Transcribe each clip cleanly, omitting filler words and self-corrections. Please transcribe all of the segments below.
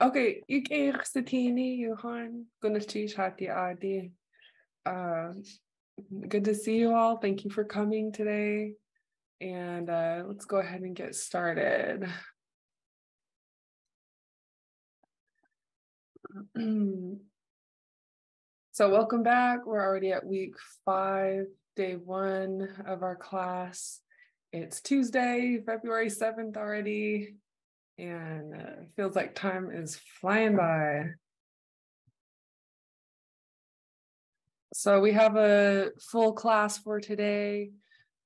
Okay, ik Satini, Johan, Gunachish Hati Adi. Good to see you all. Thank you for coming today. And let's go ahead and get started. So welcome back. We're already at week 5, day 1 of our class. It's Tuesday, February 7th already. And it feels like time is flying by. So we have a full class for today.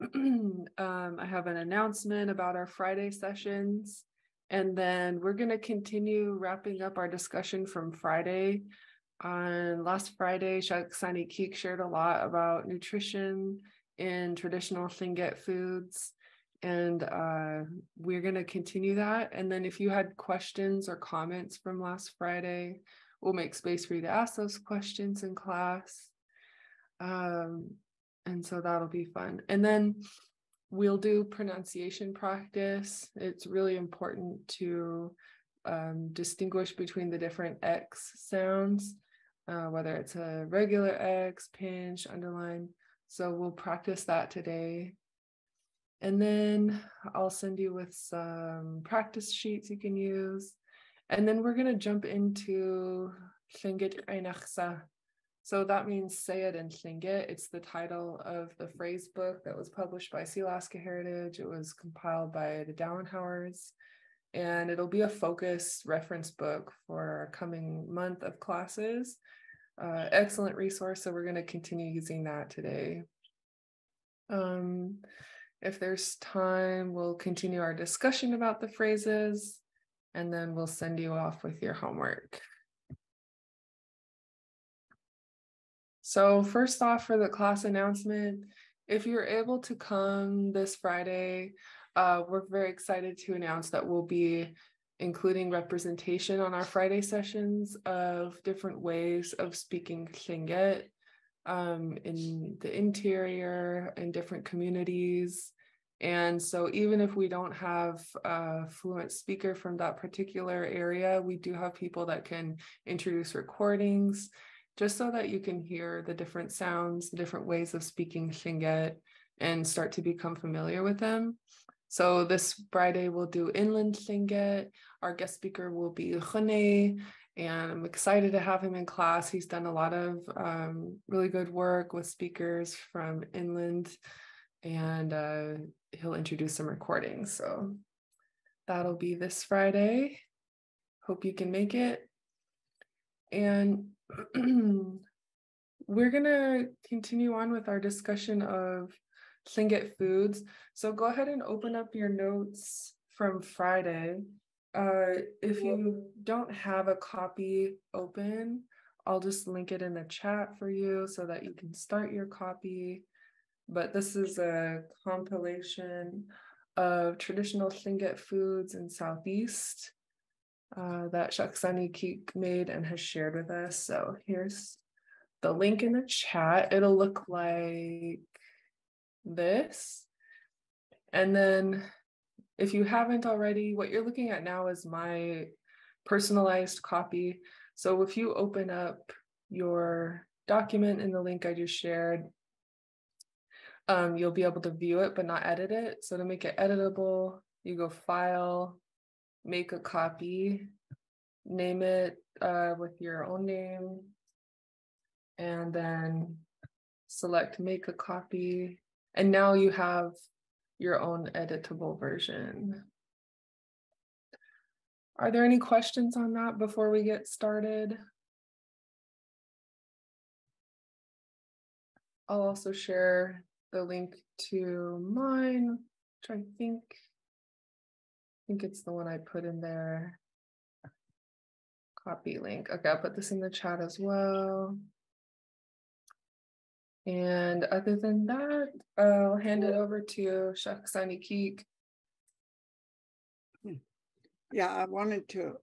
I have an announcement about our Friday sessions, and then we're going to continue wrapping up our discussion from Friday. On last Friday, Shaksani Keek shared a lot about nutrition in traditional Lingit foods, and we're going to continue that. And then if you had questions or comments from last Friday, we'll make space for you to ask those questions in class. And so that'll be fun. And then we'll do pronunciation practice. It's really important to distinguish between the different X sounds, whether it's a regular X, pinch, underline. So we'll practice that today. And then I'll send you with some practice sheets you can use. And then we're going to jump into Lingit Class. So that means say it in Lingit. It's the title of the phrase book that was published by Alaska Heritage. It was compiled by the Dowenhowers, and it'll be a focus reference book for our coming month of classes. Excellent resource, so we're going to continue using that today. If there's time, we'll continue our discussion about the phrases, and then we'll send you off with your homework. So first off, for the class announcement, if you're able to come this Friday, we're very excited to announce that we'll be including representation on our Friday sessions of different ways of speaking Lingit in the interior, in different communities. And so even if we don't have a fluent speaker from that particular area, we do have people that can introduce recordings, just so that you can hear the different sounds, the different ways of speaking Lingit, and start to become familiar with them. So this Friday we'll do Inland Lingit. Our guest speaker will be Khane, and I'm excited to have him in class. He's done a lot of really good work with speakers from Inland, and he'll introduce some recordings. So that'll be this Friday. Hope you can make it. And we're going to continue on with our discussion of Lingit foods. So go ahead and open up your notes from Friday. If you don't have a copy open, I'll just link it in the chat for you so that you can start your copy. But this is a compilation of traditional Lingit foods in Southeast that Shaksani Keek made and has shared with us. So here's the link in the chat. It'll look like this. And then if you haven't already, what you're looking at now is my personalized copy. So if you open up your document in the link I just shared, you'll be able to view it but not edit it. So to make it editable, you go File, Make a Copy, name it with your own name, and then select Make a Copy. And now you have your own editable version. Are there any questions on that before we get started? I'll also share the link to mine, which I think it's the one I put in there. Copy link. Okay, I'll put this in the chat as well. And other than that, I'll hand it over to Shaksani Keek. Yeah, I wanted to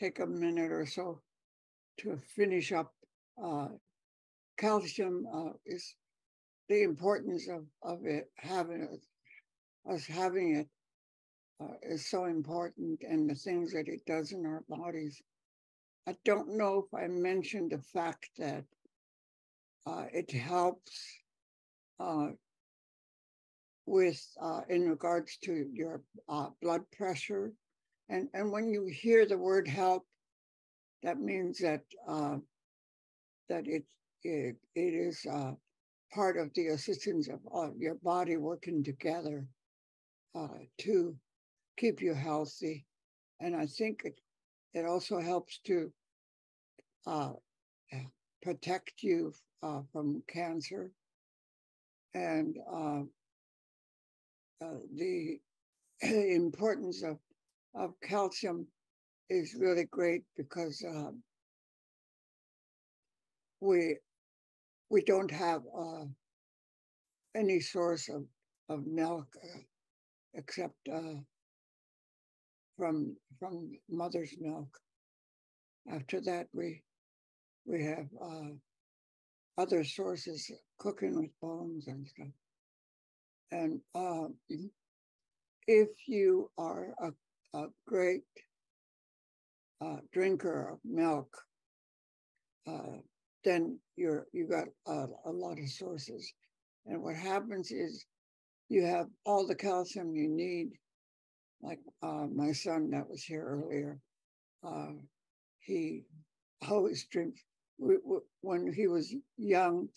take a minute or so to finish up. Calcium is the importance of it, having it is so important, and the things that it does in our bodies. I don't know if I mentioned the fact that it helps with in regards to your blood pressure, and when you hear the word help, that means that that it is part of the assistance of your body working together to keep you healthy. And I think it also helps to uh, protect you from cancer. And the importance of calcium is really great because we don't have any source of milk except from mother's milk. After that, we have other sources, cooking with bones and stuff. And if you are a great drinker of milk, then you got a lot of sources. And what happens is you have all the calcium you need. Like my son that was here earlier, he always drinks. When he was young,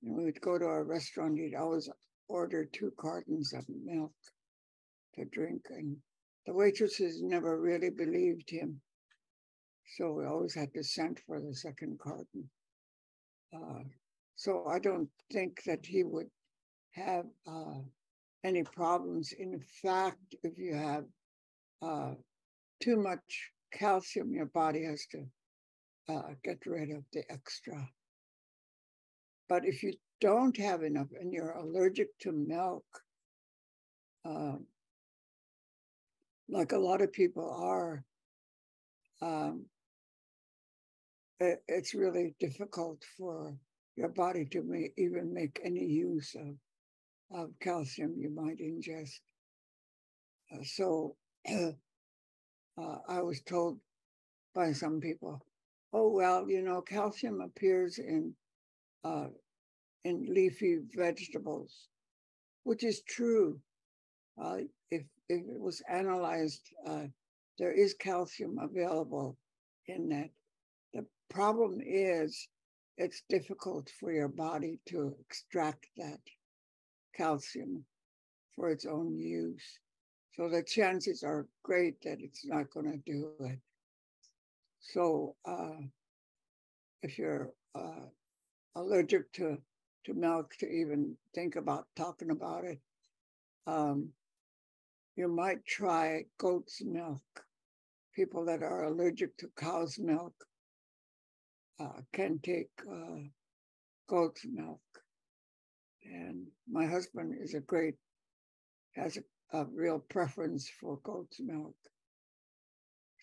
and we would go to a restaurant, he'd always order 2 cartons of milk to drink. And the waitresses never really believed him. So we always had to send for the second carton. So I don't think that he would have any problems. In fact, if you have too much calcium, your body has to get rid of the extra. But if you don't have enough and you're allergic to milk, like a lot of people are, it's really difficult for your body to even make any use of calcium you might ingest. So I was told by some people, oh, well, calcium appears in leafy vegetables, which is true. If it was analyzed, there is calcium available in that. The problem is it's difficult for your body to extract that calcium for its own use. So the chances are great that it's not going to do it. So if you're allergic to milk, to even think about talking about it, you might try goat's milk. People that are allergic to cow's milk can take goat's milk. And my husband has a real preference for goat's milk.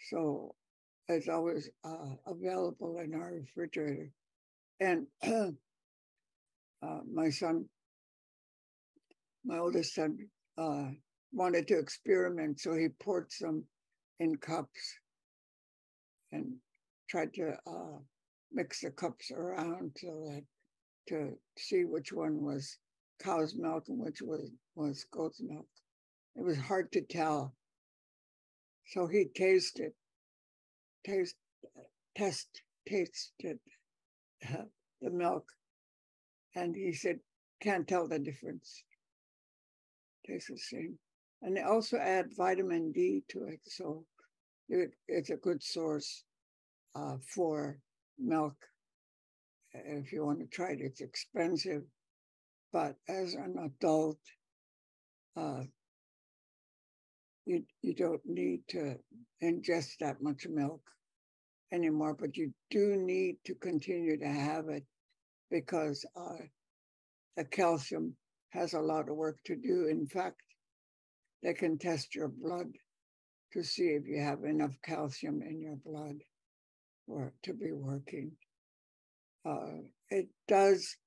So it's always available in our refrigerator. And my oldest son, wanted to experiment, so he poured some in cups and tried to mix the cups around so that to see which one was cow's milk and which was goat's milk. It was hard to tell. So he tasted the milk, and he said, can't tell the difference. Tastes the same. And they also add vitamin D to it, so it's a good source for milk. If you want to try it, it's expensive, but as an adult, you don't need to ingest that much milk anymore, but you do need to continue to have it because the calcium has a lot of work to do. In fact, they can test your blood to see if you have enough calcium in your blood for it to be working. It does,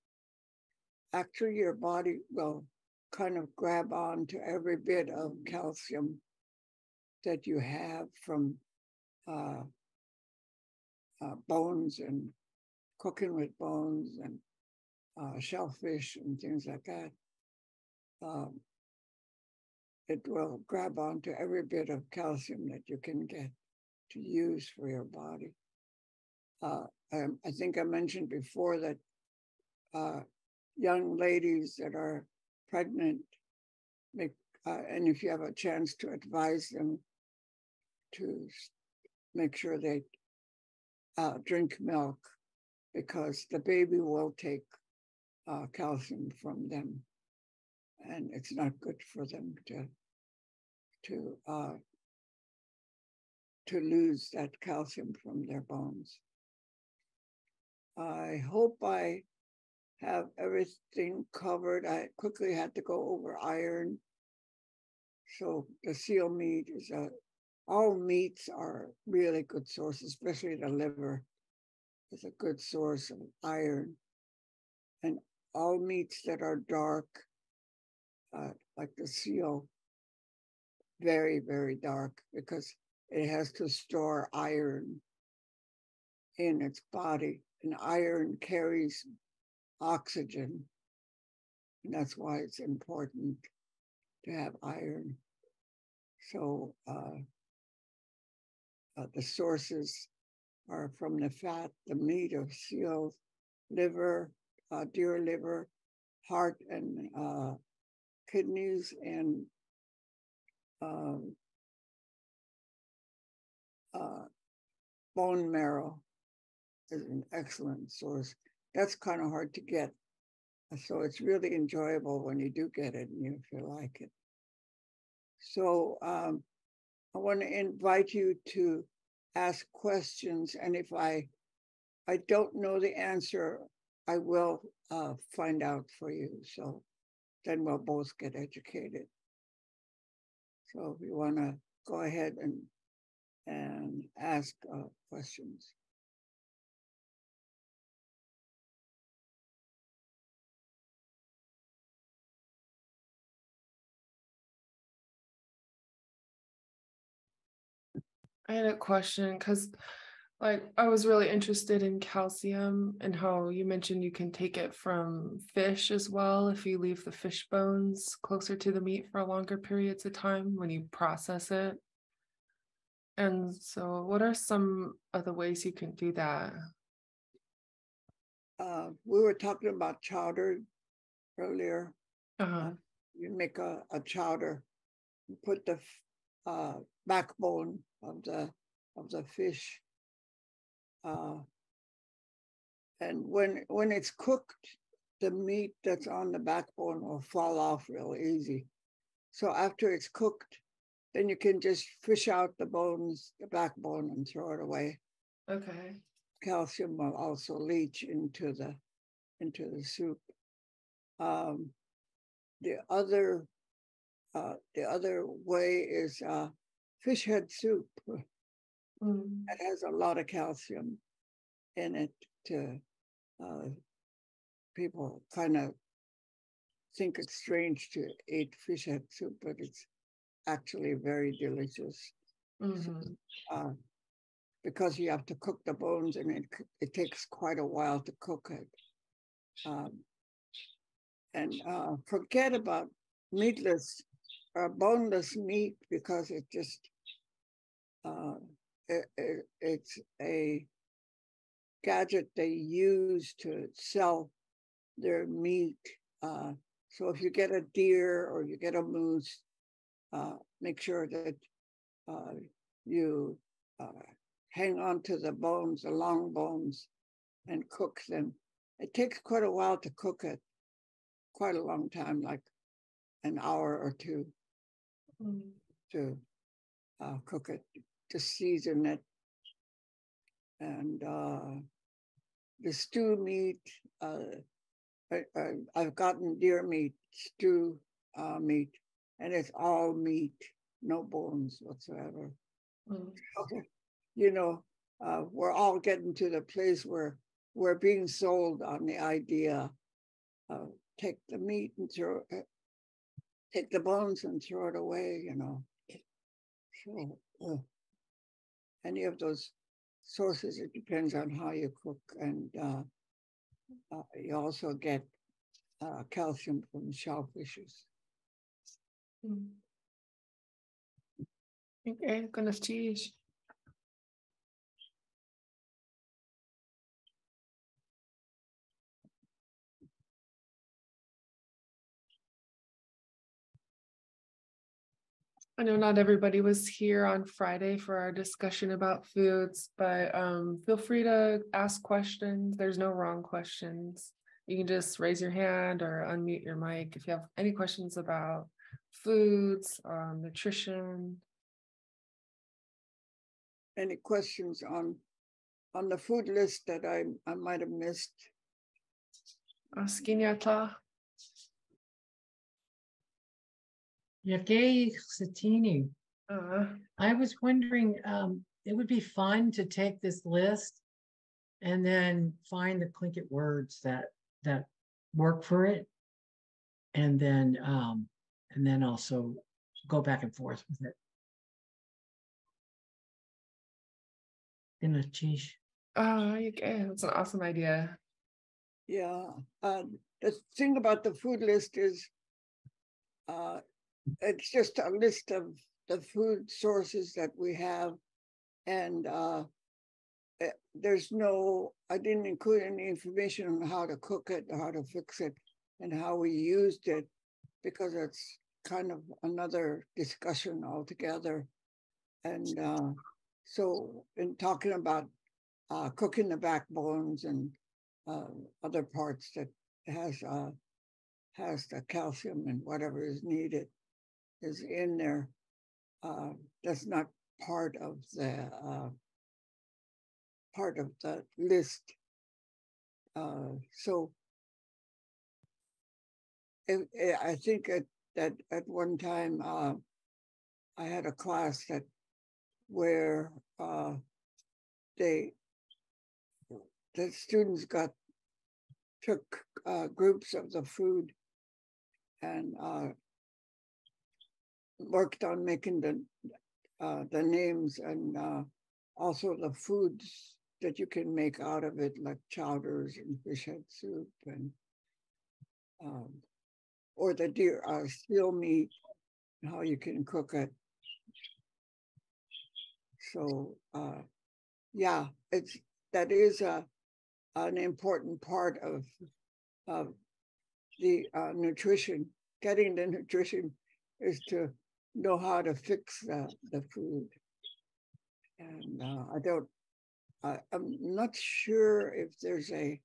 actually, your body will kind of grab on to every bit of calcium that you have from uh, bones and cooking with bones and shellfish and things like that, um, it will grab onto every bit of calcium that you can get to use for your body. I think I mentioned before that young ladies that are pregnant, and if you have a chance to advise them to make sure they drink milk, because the baby will take calcium from them, and it's not good for them to lose that calcium from their bones. I hope I have everything covered. I quickly had to go over iron. So the seal meat is all meats are really good sources, especially the liver is a good source of iron. And all meats that are dark, like the seal, very, very dark, because it has to store iron in its body. And iron carries oxygen. And that's why it's important to have iron. So the sources are from the fat, the meat of seal, liver, deer liver, heart, and kidneys, and bone marrow is an excellent source. That's kind of hard to get. So it's really enjoyable when you do get it and you feel like it. So I want to invite you to ask questions. And if I don't know the answer, I will find out for you. So then we'll both get educated. So if you want to go ahead and ask questions. I had a question because I was really interested in calcium and how you mentioned you can take it from fish as well if you leave the fish bones closer to the meat for longer periods of time when you process it. And so what are some of the ways you can do that? We were talking about chowder earlier. Uh-huh. You make a chowder, you put the backbone of the fish, and when it's cooked, the meat that's on the backbone will fall off real easy. So after it's cooked, then you can just fish out the bones, the backbone, and throw it away. Okay. Calcium will also leach into the soup. The other way is fish head soup. It has a lot of calcium in it. People kind of think it's strange to eat fish head soup, but it's actually very delicious. Mm-hmm. Because you have to cook the bones, and it takes quite a while to cook it. And forget about meatless or boneless meat, because it just it's a gadget they use to sell their meat. So if you get a deer or you get a moose, make sure that you hang on to the bones, the long bones, and cook them. It takes quite a while to cook it, quite a long time, like an hour or two to cook it, to season it. And the stew meat, I've gotten deer meat, stew meat, and it's all meat, no bones whatsoever. Okay. You know, we're all getting to the place where we're being sold on the idea of take the meat and take the bones and throw it away, you know. So any of those sources, it depends on how you cook, and you also get calcium from shellfishes. Okay, con las cheese. I know not everybody was here on Friday for our discussion about foods, but feel free to ask questions. There's no wrong questions. You can just raise your hand or unmute your mic if you have any questions about foods, nutrition. Any questions on the food list that I might have missed? Skinyata. Yagay Satini. I was wondering, it would be fun to take this list and then find the Tlingit words that work for it, and then also go back and forth with it. Okay, that's an awesome idea. Yeah. The thing about the food list is it's just a list of the food sources that we have, and I didn't include any information on how to cook it, how to fix it, and how we used it, because it's kind of another discussion altogether. And so in talking about cooking the backbones and other parts that has the calcium and whatever is needed is in there. That's not part of the list. So I think that at one time I had a class where the students took groups of the food and worked on making the names, and also the foods that you can make out of it, like chowders and fish head soup, and or the deer steel meat, how you can cook it. So yeah, that is an important part of the nutrition. Getting the nutrition is to know how to fix the food. And I'm not sure if there's a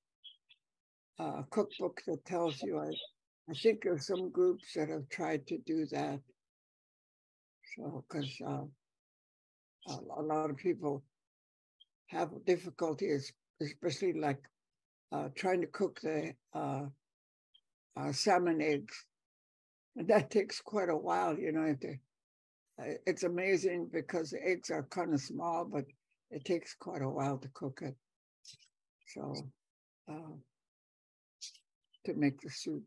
cookbook that tells you. I think there's some groups that have tried to do that. So, because a lot of people have difficulties, especially like trying to cook the salmon eggs. And that takes quite a while, it's amazing because the eggs are kind of small, but it takes quite a while to cook it. So to make the soup.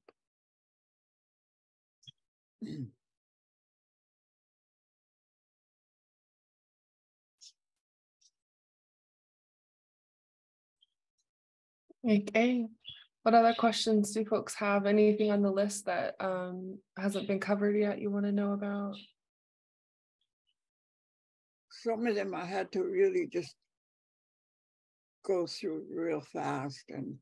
Okay. What other questions do folks have? Anything on the list that hasn't been covered yet you want to know about? Some of them I had to really just go through real fast, and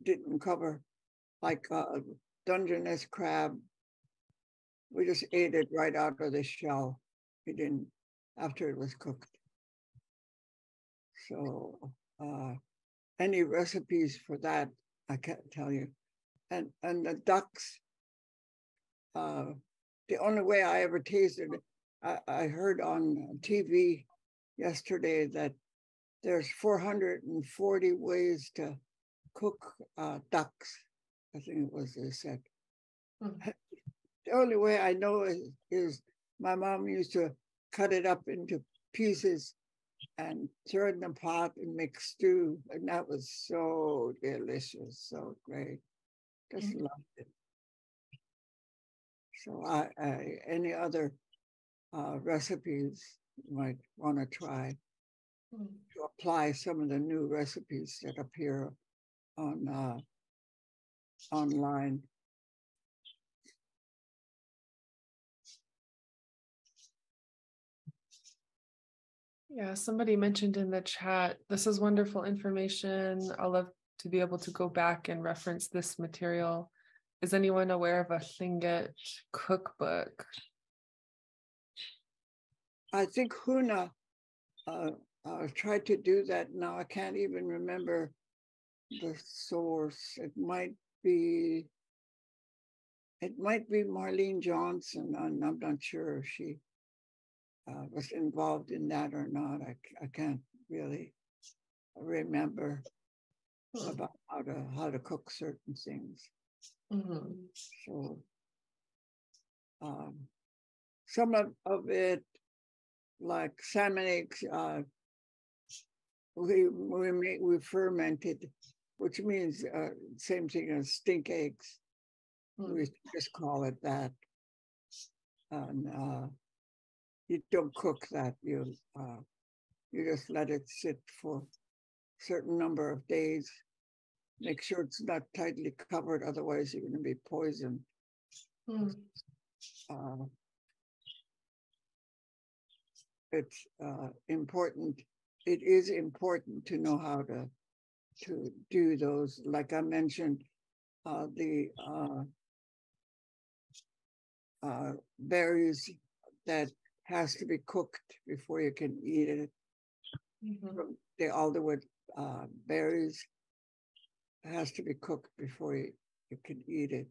didn't cover, like Dungeness crab. We just ate it right out of the shell. We didn't after it was cooked. So any recipes for that, I can't tell you. And the ducks, the only way I ever tasted it, I heard on TV yesterday that there's 440 ways to cook ducks. I think it was they said. The only way I know is my mom used to cut it up into pieces and throw it in the pot and make stew. And that was so delicious, so great. Just loved it. So any other recipes you might want to try to apply some of the new recipes that appear on online. Yeah, somebody mentioned in the chat, this is wonderful information. I'll love to be able to go back and reference this material. Is anyone aware of a Lingit cookbook? I think Huna tried to do that. Now I can't even remember the source. It might be Marlene Johnson. I'm not sure if she was involved in that or not. I can't really remember about how to cook certain things. So some of it, like salmon eggs, we fermented, which means same thing as stink eggs. We just call it that, and you don't cook that. You just let it sit for a certain number of days. Make sure it's not tightly covered, otherwise you're going to be poisoned. It's important. It is important to know how to do those. Like I mentioned, the berries that has to be cooked before you can eat it. The alderwood berries has to be cooked before you can eat it.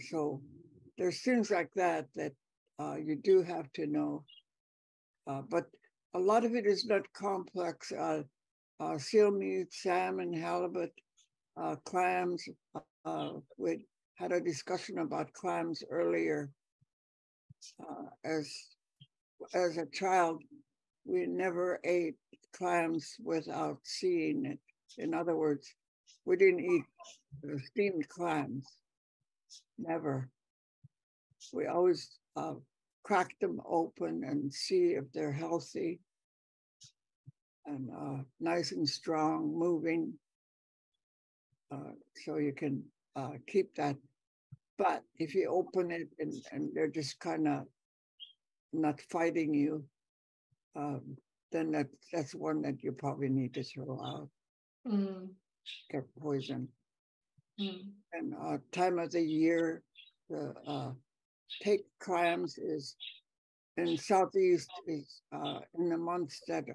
So there's things like that you do have to know. But a lot of it is not complex. Seal meat, salmon, halibut, clams. We had a discussion about clams earlier. As a child, we never ate clams without seeing it. In other words, we didn't eat steamed clams. Never. We always crack them open and see if they're healthy and nice and strong, moving, so you can keep that. But if you open it and they're just kind of not fighting you, then that's one that you probably need to throw out. Get poisoned. And time of the year, the take clams is in Southeast is in the months that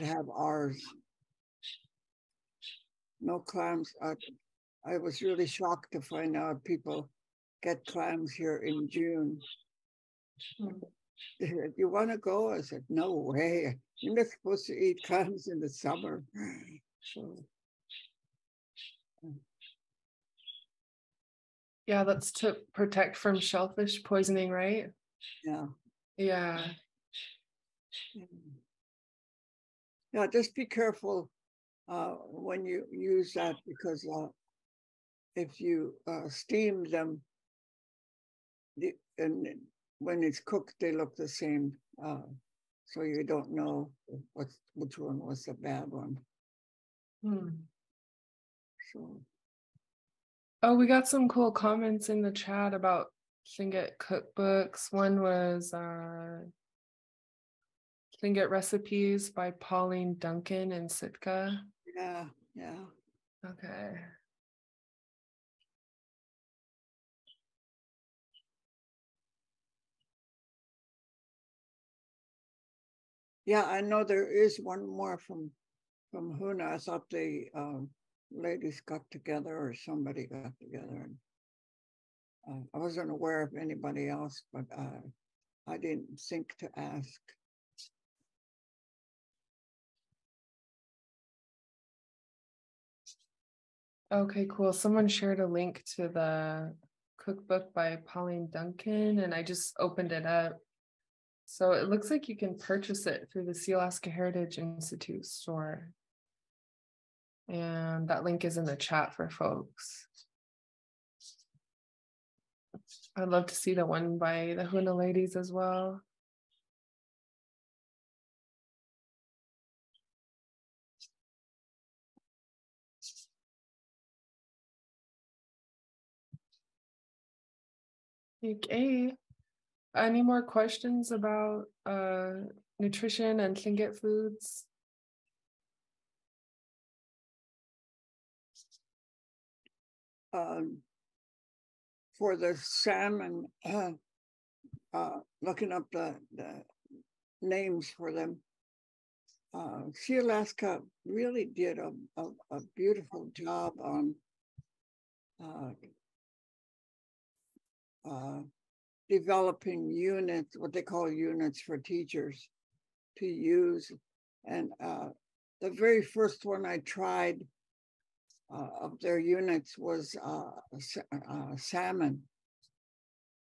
have ours. No clams. I was really shocked to find out people get clams here in June. They said, "You want to go?" I said, "No way. You're not supposed to eat clams in the summer." So, yeah, that's to protect from shellfish poisoning, right? yeah. Yeah. Yeah, just be careful when you use that, because if you steam them, and when it's cooked, they look the same. So you don't know which one was the bad one. So. Oh, we got some cool comments in the chat about Lingit cookbooks. One was Lingit Recipes by Pauline Duncan and Sitka. Yeah. Okay. Yeah, I know there is one more from Huna. I thought the ladies got together, or somebody got together. And I wasn't aware of anybody else, but I didn't think to ask. Okay, cool. Someone shared a link to the cookbook by Pauline Duncan, and I just opened it up. So it looks like you can purchase it through the Sealaska Heritage Institute store. And that link is in the chat for folks. I'd love to see the one by the Huna ladies as well. Okay. Any more questions about nutrition and Tlingit foods? For the salmon, looking up the names for them, Sea Alaska really did a beautiful job on developing units, what they call units for teachers to use. And the very first one I tried of their units was salmon.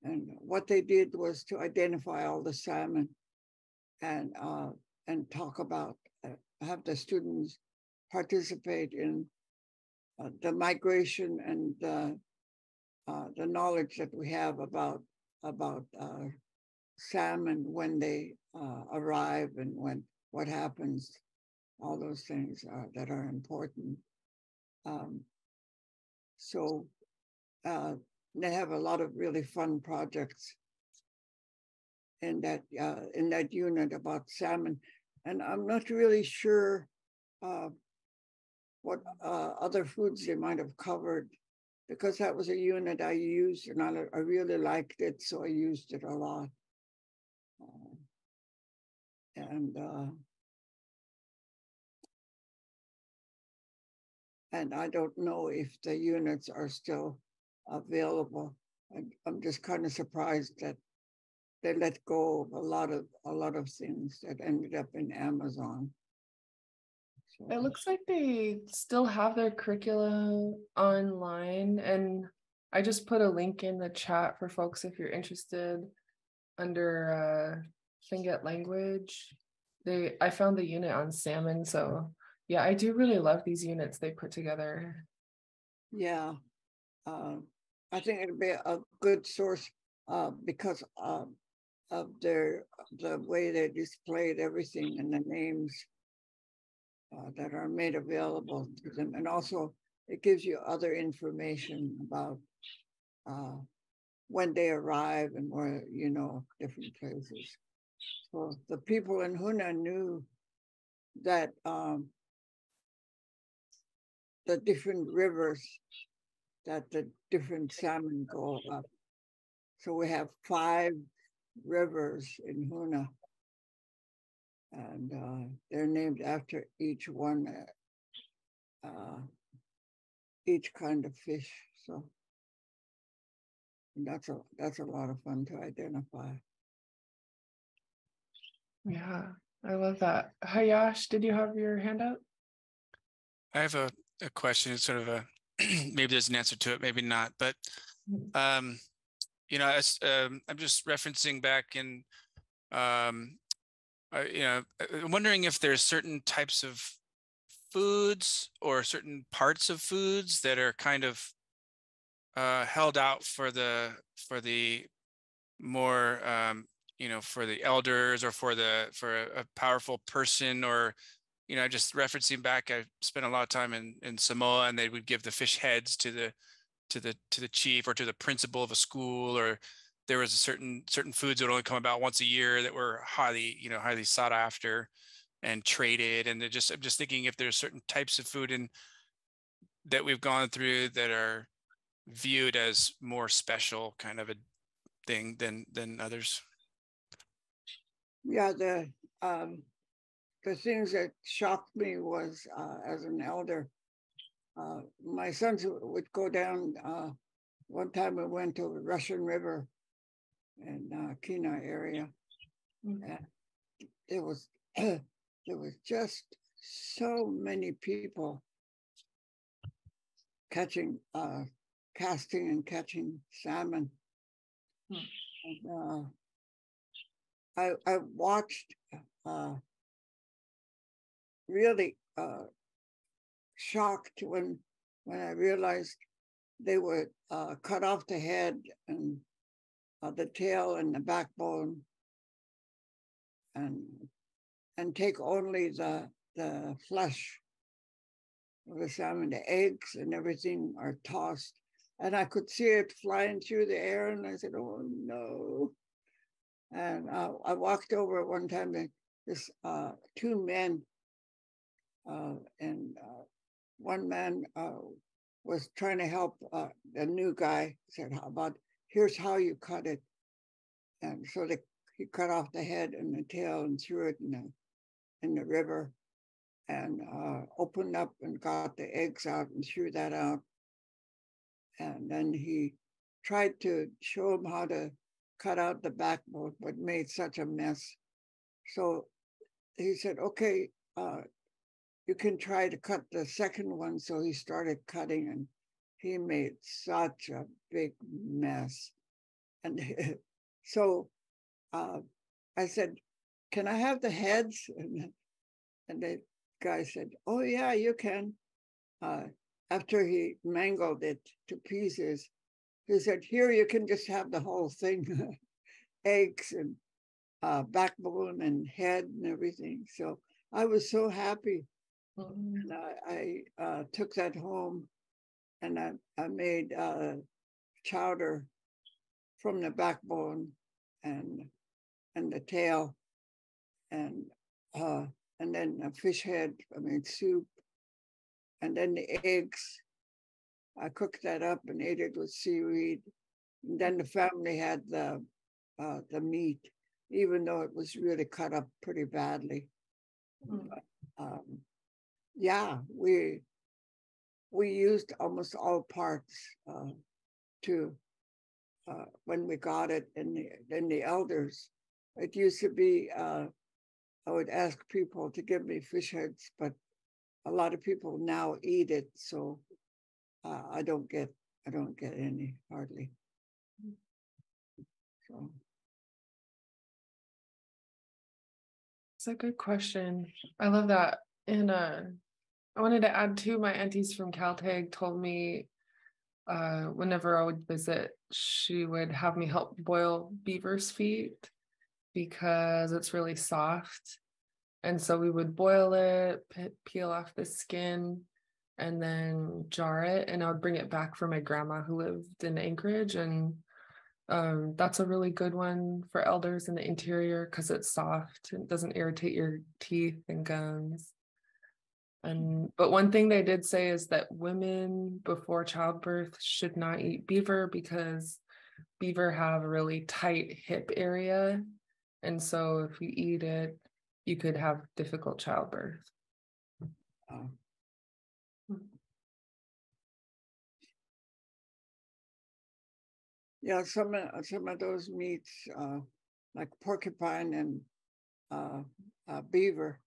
And what they did was to identify all the salmon and talk about, have the students participate in the migration and the knowledge that we have about salmon when they arrive and what happens, all those things that are important. So they have a lot of really fun projects in that unit about salmon, and I'm not really sure what other foods they might have covered, because that was a unit I used and I really liked it, so I used it a lot. And I don't know if the units are still available. I'm just kind of surprised that they let go of a lot of things that ended up in Amazon. So. It looks like they still have their curriculum online, and I just put a link in the chat for folks if you're interested under Tlingit language. I found the unit on salmon, so yeah, I do really love these units they put together. Yeah, I think it'd be a good source because of the way they displayed everything and the names that are made available to them, and also it gives you other information about when they arrive and where, different places. So the people in Huna knew that the different rivers that the different salmon go up. So we have 5 rivers in Huna, and they're named after each one, each kind of fish. So that's a lot of fun to identify. Yeah, I love that. Hayash, did you have your hand up? I have a question. It's sort of a maybe there's an answer to it, maybe not. But I'm just referencing back in, I'm wondering if there's certain types of foods or certain parts of foods that are kind of held out for the more for the elders or for a powerful person, or just referencing back, I spent a lot of time in Samoa, and they would give the fish heads to the chief or to the principal of a school, or there was certain foods that would only come about once a year that were highly sought after and traded. And I'm just thinking if there's certain types of food that we've gone through that are viewed as more special kind of a thing than others. Yeah, the things that shocked me was as an elder, my sons would go down. One time we went to the Russian River in Kenai area, and there was just so many people casting and catching salmon. And, I watched really shocked when I realized they would cut off the head and the tail and the backbone, and take only the flesh of the salmon. The eggs and everything are tossed. And I could see it flying through the air, and I said, "Oh no!" And I walked over one time, and this two men, and one man was trying to help the new guy. Said, "How about here's how you cut it?" And so he cut off the head and the tail and threw it in the river, and opened up and got the eggs out and threw that out. And then he tried to show him how to cut out the backbone, but made such a mess. So he said, "Okay, you can try to cut the second one." So he started cutting, and he made such a big mess. And so I said, "Can I have the heads?" And the guy said, "Oh yeah, you can." After he mangled it to pieces, he said, "Here, you can just have the whole thing." Eggs and backbone and head and everything. So I was so happy. And I took that home, and I made chowder from the backbone and the tail, and then a fish head. I made soup, and then the eggs. I cooked that up and ate it with seaweed. And then the family had the meat, even though it was really cut up pretty badly. But, yeah, we used almost all parts to when we got it. And then the elders, it used to be I would ask people to give me fish heads, but a lot of people now eat it, so I don't get any hardly. So. It's a good question. I love that. And I wanted to add too, my aunties from Caltech told me whenever I would visit, she would have me help boil beaver's feet because it's really soft. And so we would boil it, peel off the skin, and then jar it. And I would bring it back for my grandma who lived in Anchorage. And that's a really good one for elders in the interior because it's soft and doesn't irritate your teeth and gums. But one thing they did say is that women before childbirth should not eat beaver because beaver have a really tight hip area. And so if you eat it, you could have difficult childbirth. Yeah, some of those meats, like porcupine and beaver,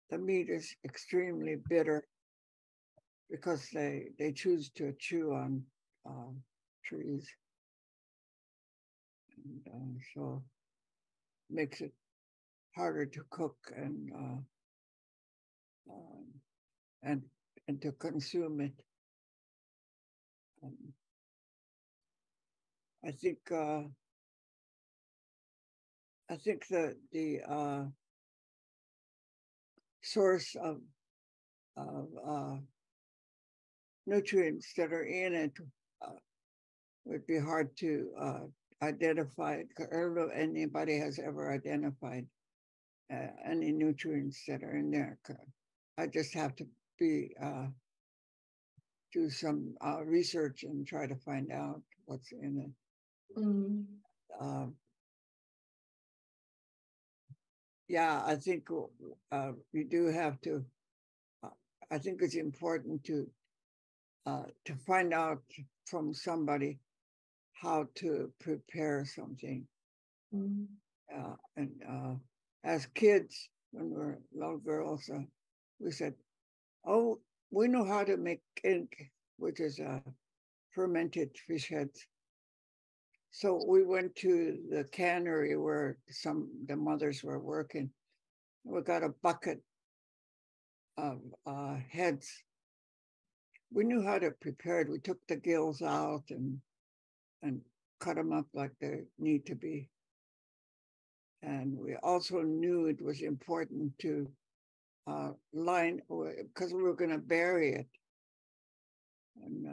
the meat is extremely bitter because they choose to chew on trees, and so makes it harder to cook and to consume it. I think that the source of nutrients that are in it would be hard to identify. I don't know if anybody has ever identified any nutrients that are in there. I just have to do some research and try to find out what's in it. Yeah, I think we do have to. I think it's important to find out from somebody how to prepare something. And as kids, when we were little girls, we said, "Oh, we know how to make ink, which is fermented fish heads." So we went to the cannery where the mothers were working. We got a bucket of heads. We knew how to prepare it. We took the gills out and cut them up like they need to be. And we also knew it was important to line, because we were going to bury it. And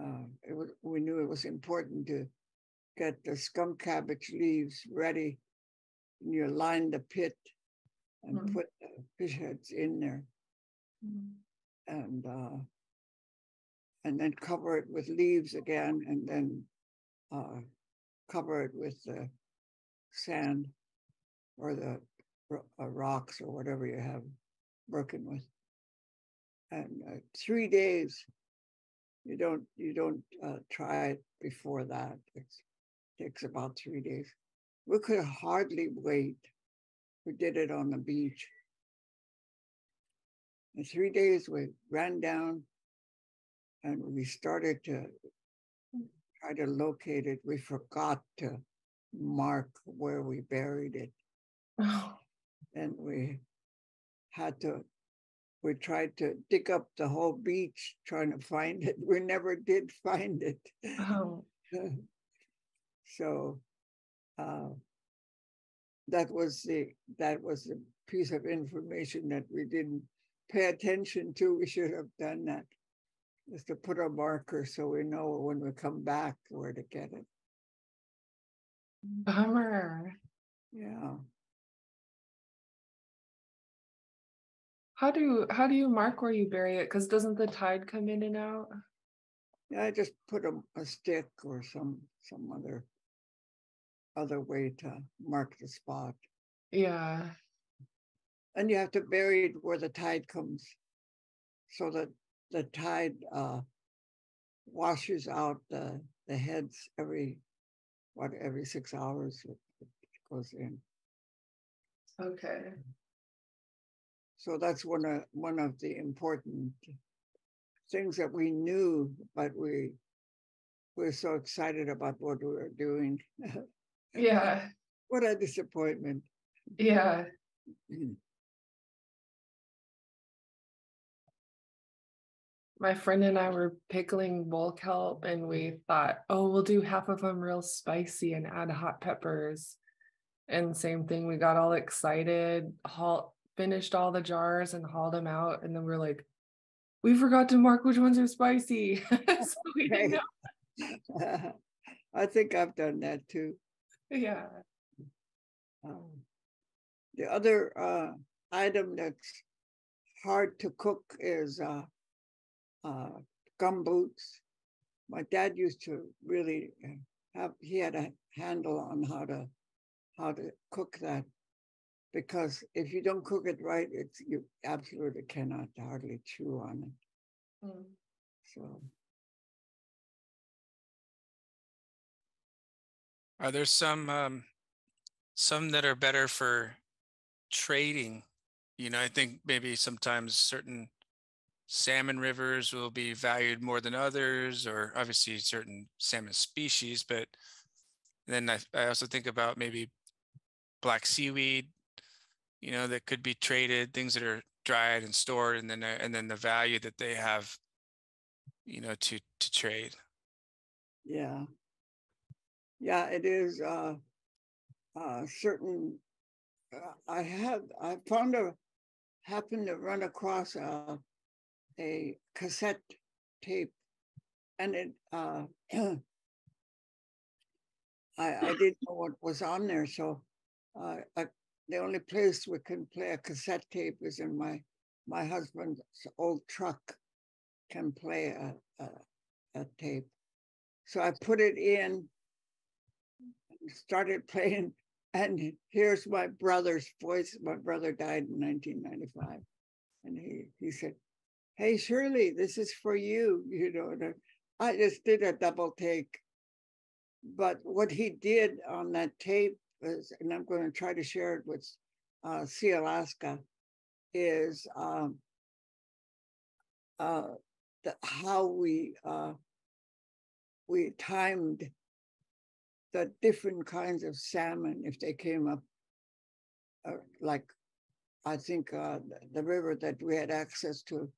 we knew it was important to get the skunk cabbage leaves ready. And you line the pit and put the fish heads in there. And then cover it with leaves again, and then cover it with the sand or the rocks or whatever you have working with. And 3 days, you don't try it before that. It takes about 3 days. We could hardly wait. We did it on the beach. In 3 days, we ran down and we started to try to locate it. We forgot to mark where we buried it. Oh. And we tried to dig up the whole beach trying to find it. We never did find it. Oh. So that was a piece of information that we didn't pay attention to. We should have done that, is to put a marker so we know when we come back where to get it. Bummer. Yeah. How do you mark where you bury it? Because doesn't the tide come in and out? Yeah, I just put a stick or some other way to mark the spot. Yeah. And you have to bury it where the tide comes, so that the tide washes out the heads every 6 hours. It goes in. Okay. So that's one of the important things that we knew, but we were so excited about what we were doing. Yeah. What a disappointment. Yeah. My friend and I were pickling bull kelp, and we thought, oh, we'll do half of them real spicy and add hot peppers. And same thing, we got all excited, finished all the jars and hauled them out. And then we're like, we forgot to mark which ones are spicy. So we didn't know. I think I've done that too. Yeah. The other item that's hard to cook is gumboots. My dad used to really he had a handle on how to cook that, because if you don't cook it right, you absolutely cannot hardly chew on it. So, Are there some that are better for trading? I think maybe sometimes certain salmon rivers will be valued more than others, or obviously certain salmon species. But then I also think about maybe black seaweed, that could be traded, things that are dried and stored, and then the value that they have, to trade. yeah. Yeah, it is certain. I happened to run across a cassette tape, and it I didn't know what was on there, so the only place we can play a cassette tape is in my husband's old truck. Can play a tape, so I put it in, started playing, and here's my brother's voice. My brother died in 1995, and he said, "Hey, Shirley, this is for you." And I just did a double take. But what he did on that tape is, and I'm going to try to share it with Sea Alaska, is how we timed the different kinds of salmon if they came up. Like, I think the river that we had access to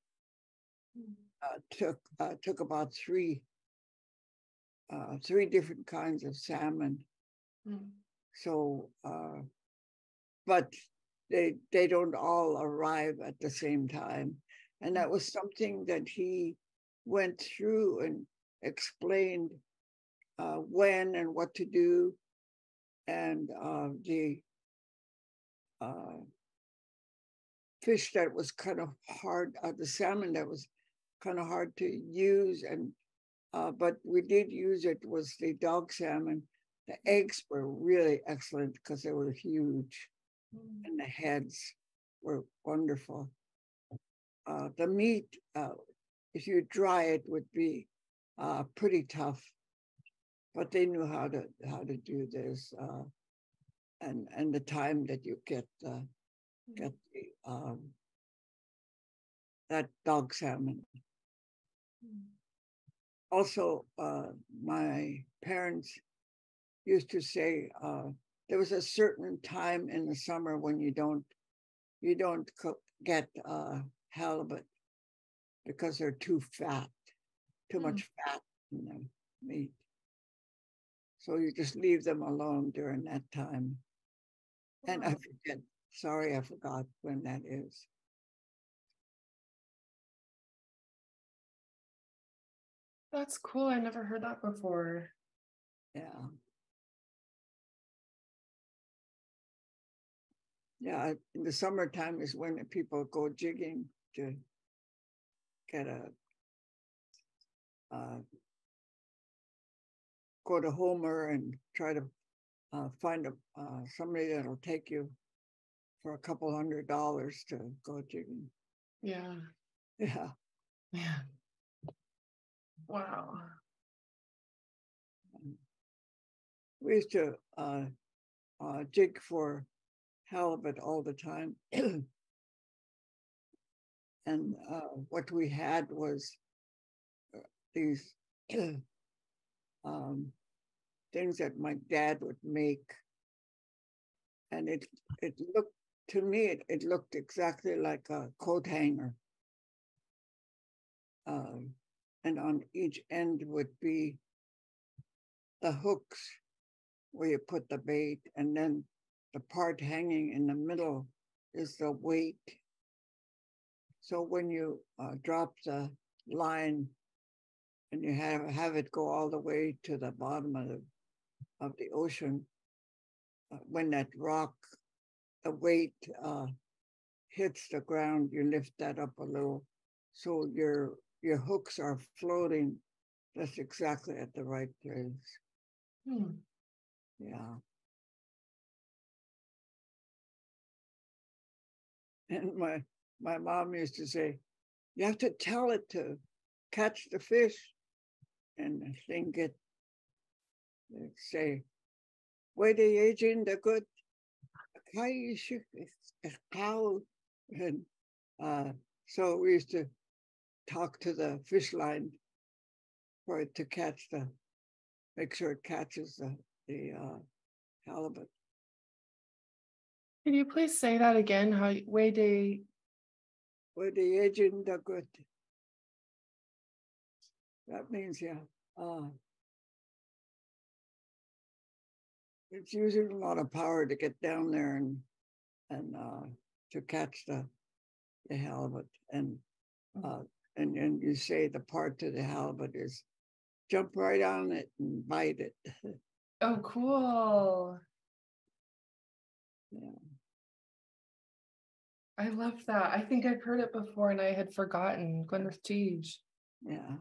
took about 3 three different kinds of salmon. So, but they don't all arrive at the same time. And that was something that he went through and explained when and what to do. And the fish that was kind of hard, the salmon that was kind of hard to use, and but we did use it, was the dog salmon. The eggs were really excellent because they were huge, and the heads were wonderful. The meat, if you dry it, would be pretty tough, but they knew how to do this, and the time that you get the that dog salmon. Also, my parents used to say there was a certain time in the summer when you don't get halibut because they're too fat, too much fat in the meat. So you just leave them alone during that time. And I forgot when that is. That's cool. I never heard that before. Yeah. Yeah, in the summertime is when people go jigging to get go to Homer and try to find somebody that'll take you for a couple $100 to go jigging. Yeah. Yeah. Yeah. Wow. We used to jig for halibut all the time. And what we had was these things that my dad would make. And it looked, to me, it looked exactly like a coat hanger. And on each end would be the hooks where you put the bait, and then the part hanging in the middle is the weight. So when you drop the line and you have it go all the way to the bottom of the ocean, when that rock, the weight hits the ground, you lift that up a little, so your hooks are floating. That's exactly at the right place. Yeah. And my mom used to say, you have to tell it to catch the fish. And Lingit say, where the agent the good cow. And so we used to talk to the fish line for it to make sure it catches the halibut. Can you please say that again? How where the agent the good. That means, yeah. It's using a lot of power to get down there and to catch the halibut. And you say the part to the halibut is jump right on it and bite it. Oh, cool. Yeah. I love that. I think I've heard it before and I had forgotten. Goodness, geez. Yeah.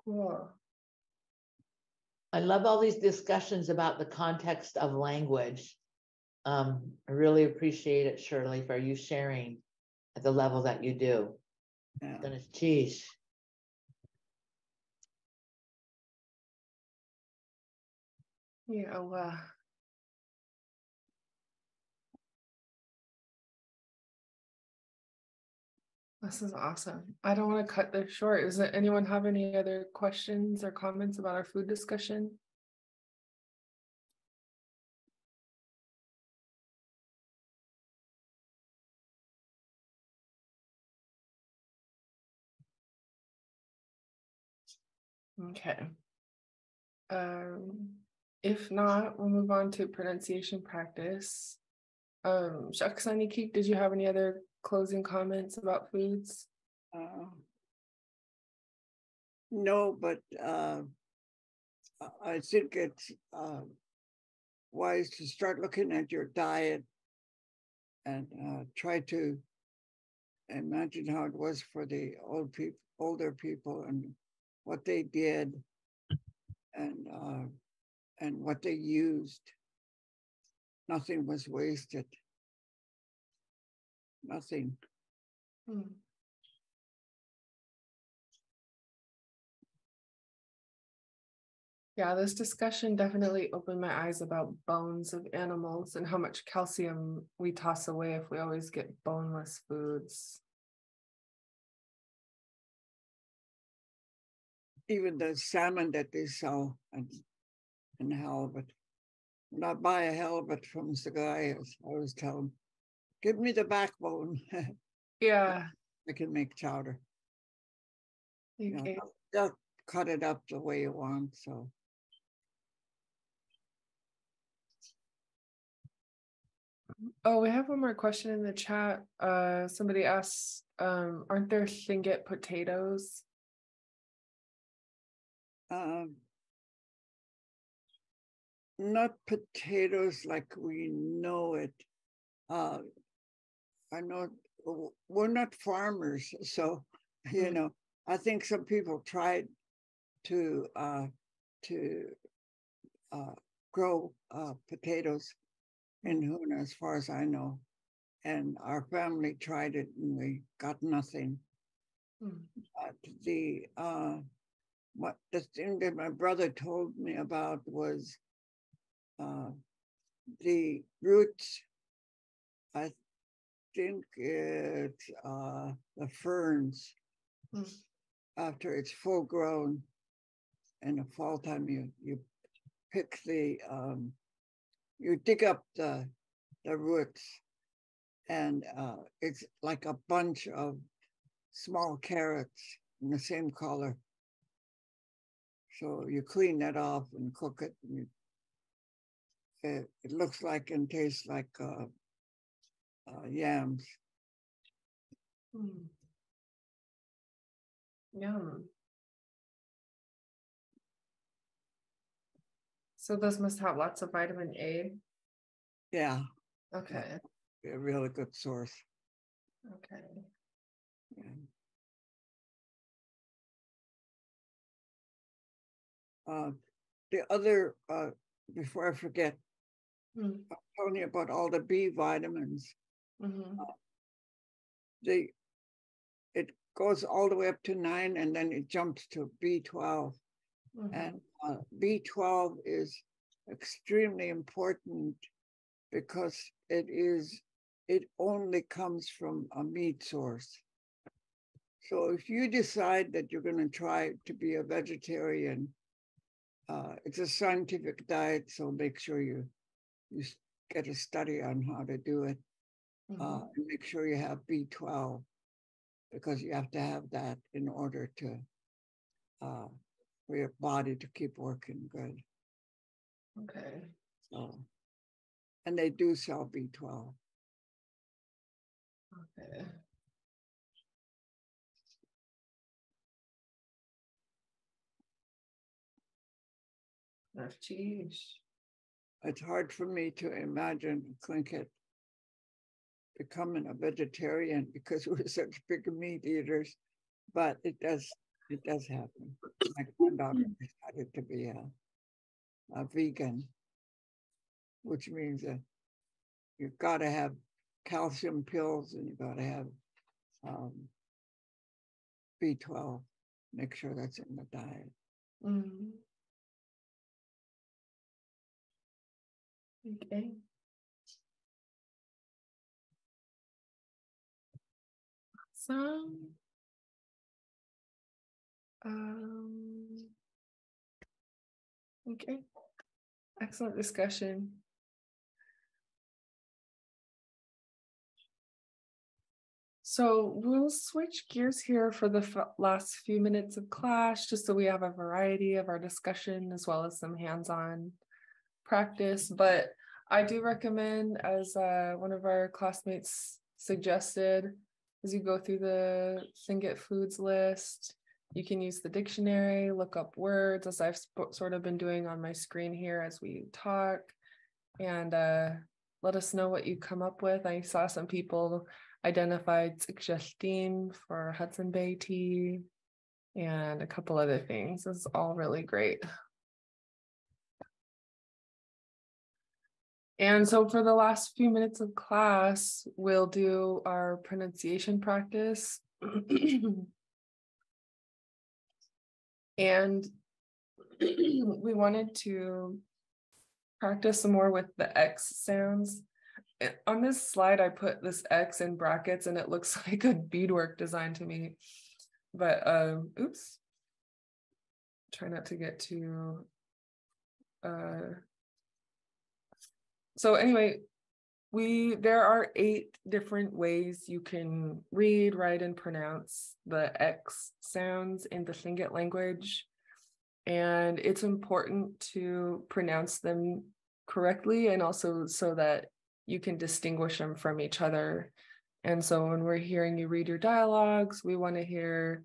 Cool. I love all these discussions about the context of language. I really appreciate it, Shirley, for you sharing at the level that you do. Yeah. Goodness, geez. Yeah, wow. This is awesome. I don't want to cut this short. Does anyone have any other questions or comments about our food discussion? Okay. If not, we'll move on to pronunciation practice. Shaksaniki, did you have any other closing comments about foods? No, but I think it's wise to start looking at your diet and try to imagine how it was for the older people and what they did and what they used. Nothing was wasted. Nothing. Yeah, this discussion definitely opened my eyes about bones of animals and how much calcium we toss away if we always get boneless foods. Even the salmon that they sell and halibut. When I buy a halibut from the guy, I always tell him, give me the backbone. Yeah. I can make chowder. Okay. They'll cut it up the way you want. So. Oh, we have one more question in the chat. Somebody asked, aren't there Lingit potatoes? Not potatoes like we know it. I know we're not farmers, so you know. I think some people tried to grow potatoes in Huna, as far as I know, and our family tried it and we got nothing. The thing that my brother told me about was the roots. I think it's the ferns. After it's full grown, in the fall time, you pick the you dig up the roots, and it's like a bunch of small carrots in the same color. So you clean that off and cook it. And it looks like and tastes like yams. Yum. So those must have lots of vitamin A. Yeah. Okay. A really good source. Okay. Yeah. The other, before I forget, I'm telling you about all the B vitamins. It goes all the way up to 9, and then it jumps to B12. And B12 is extremely important because it only comes from a meat source. So if you decide that you're going to try to be a vegetarian, it's a scientific diet, so make sure you get a study on how to do it. And make sure you have B12, because you have to have that in order to for your body to keep working good. Okay. So, and they do sell B12. Okay. Geez. It's hard for me to imagine Tlingit becoming a vegetarian because we're such big meat eaters, but it does happen. My granddaughter decided to be a vegan, which means that you've got to have calcium pills and you've got to have B12. Make sure that's in the diet. Okay. Awesome. Okay. Excellent discussion. So we'll switch gears here for the last few minutes of class, just so we have a variety of our discussion as well as some hands-on practice. But I do recommend, as one of our classmates suggested, as you go through the Lingit foods list, you can use the dictionary, look up words, as I've sort of been doing on my screen here as we talk, and let us know what you come up with. I saw some people identified suggesting for Hudson Bay tea and a couple other things. This is all really great. And so for the last few minutes of class, we'll do our pronunciation practice. And we wanted to practice some more with the X sounds. On this slide, I put this X in brackets and it looks like a beadwork design to me. But oops. Try not to get too so anyway, there are 8 different ways you can read, write, and pronounce the X sounds in the Lingit language. And it's important to pronounce them correctly, and also so that you can distinguish them from each other. And so when we're hearing you read your dialogues, we want to hear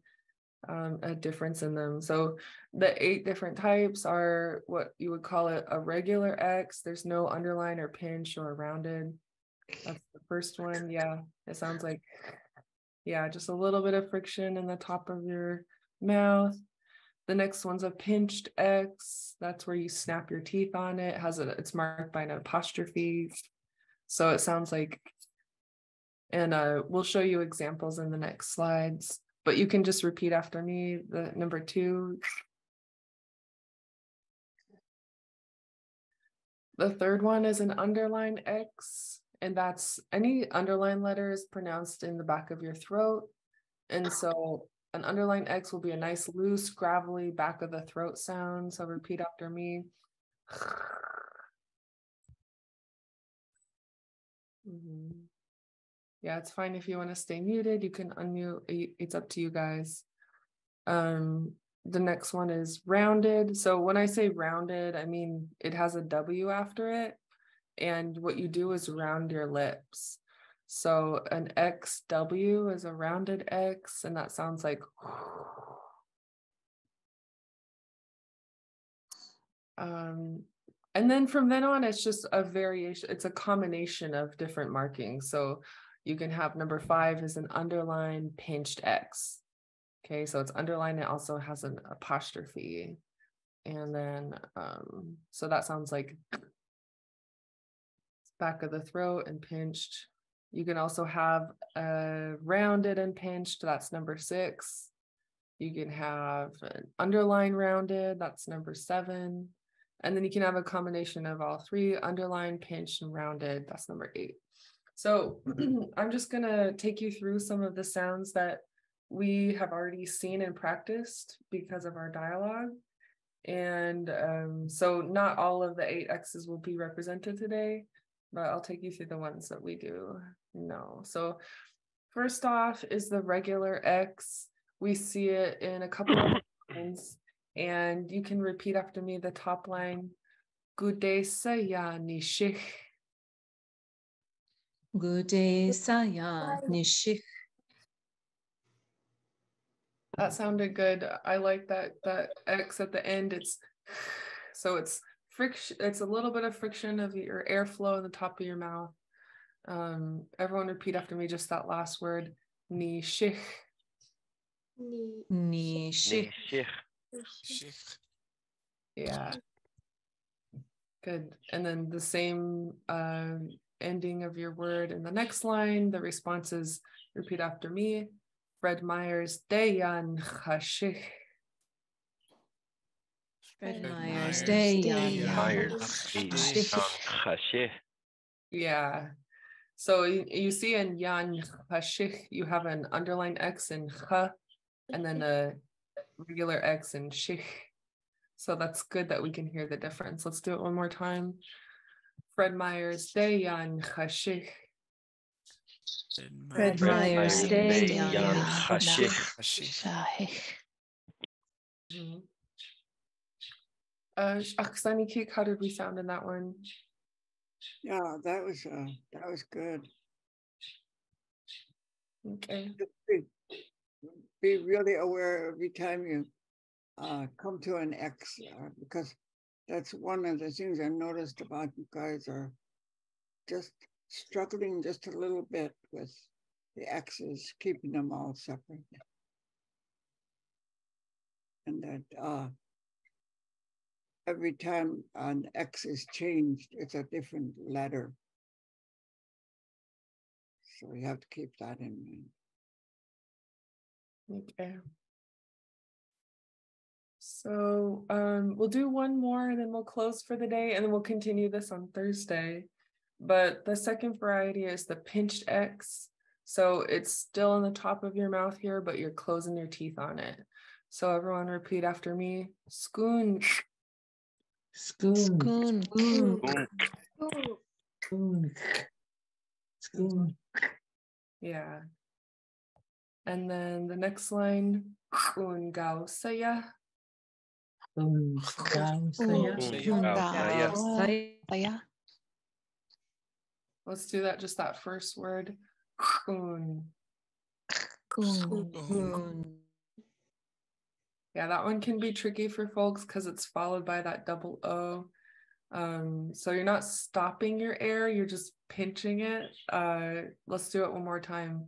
a difference in them. So the 8 different types are what you would call it a regular X. There's no underline or pinch or rounded. That's the first one. Yeah, it sounds like, yeah, just a little bit of friction in the top of your mouth. The next one's a pinched X. That's where you snap your teeth on it. It's marked by an apostrophe. So it sounds like, and we'll show you examples in the next slides, but you can just repeat after me. The number 2. The third one is an underline X, and that's any underline letters pronounced in the back of your throat. And so an underline X will be a nice, loose, gravelly back of the throat sound. So repeat after me. Yeah, it's fine if you want to stay muted. You can unmute. It's up to you guys. The next one is rounded. So when I say rounded, I mean it has a W after it. And what you do is round your lips. So an XW is a rounded X, and that sounds like and then from then on, it's just a variation. It's a combination of different markings. So you can have number 5 is an underline pinched X. Okay, so it's underlined. It also has an apostrophe. And then, so that sounds like back of the throat and pinched. You can also have rounded and pinched. That's number 6. You can have an underline rounded. That's number 7. And then you can have a combination of all 3, underline, pinched, and rounded. That's number 8. So I'm just going to take you through some of the sounds that we have already seen and practiced because of our dialogue. And so not all of the 8 X's will be represented today, but I'll take you through the ones that we do know. So first off is the regular X. We see it in a couple of lines, and you can repeat after me the top line. Gude saya nishich. Gude saya nishich. That sounded good. I like that X at the end. It's friction. It's a little bit of friction of your airflow in the top of your mouth. Everyone repeat after me just that last word. Nishich. Nishich. Yeah. Good. And then the same ending of your word in the next line. The response is repeat after me. Fred Meyer's Dayan Chashich. Fred Meyer's Dayan Chashich. Yeah. So you see in Yan Chashich, you have an underlined X in Ch, and then a regular X in Shich. So that's good that we can hear the difference. Let's do it one more time. Fred Meyer's Dayan Chashich. Red Myers Day Yan Hashi. Aksani Cake, how did we sound in that one? Yeah, that was good. Okay. Be really aware every time you come to an X, because that's one of the things I noticed about you guys are just struggling just a little bit with the X's, keeping them all separate. And that every time an X is changed, it's a different letter. So you have to keep that in mind. Okay. So we'll do one more and then we'll close for the day and then we'll continue this on Thursday. But the second variety is the pinched X. So it's still on the top of your mouth here, but you're closing your teeth on it. So everyone repeat after me. Skoon. Spoon. Spoon. Yeah. And then the next line. Un gao saya. Let's do that, just that first word. Yeah, that one can be tricky for folks because it's followed by that double O. So you're not stopping your air, you're just pinching it. Let's do it one more time.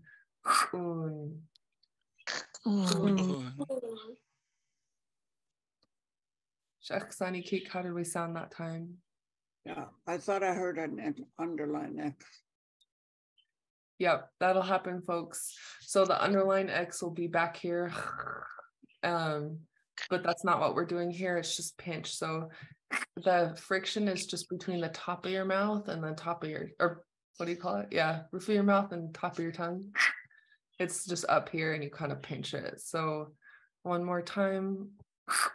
Shaksani Kik, how did we sound that time? Yeah, I thought I heard an underline X. Yep, that'll happen, folks. So the underline X will be back here. But that's not what we're doing here. It's just pinch. So the friction is just between the top of your mouth and the top of your, or what do you call it? Yeah, roof of your mouth and top of your tongue. It's just up here and you kind of pinch it. So one more time.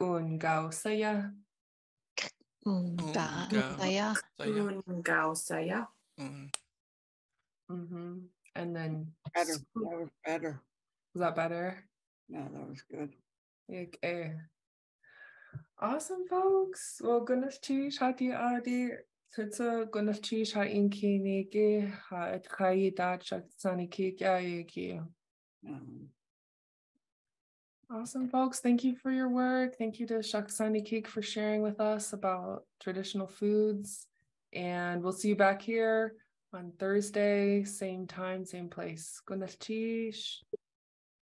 Un gao saya. And then Better. That was better. Was that better? No, that was good. Okay. Awesome, folks. Well, goodness chi shati adi. Titsa goodness chi sha inki niki ha et kai da chaksani ki kya. Awesome, folks. Thank you for your work. Thank you to Shaksani Cake for sharing with us about traditional foods. And we'll see you back here on Thursday, same time, same place. Goodness chi.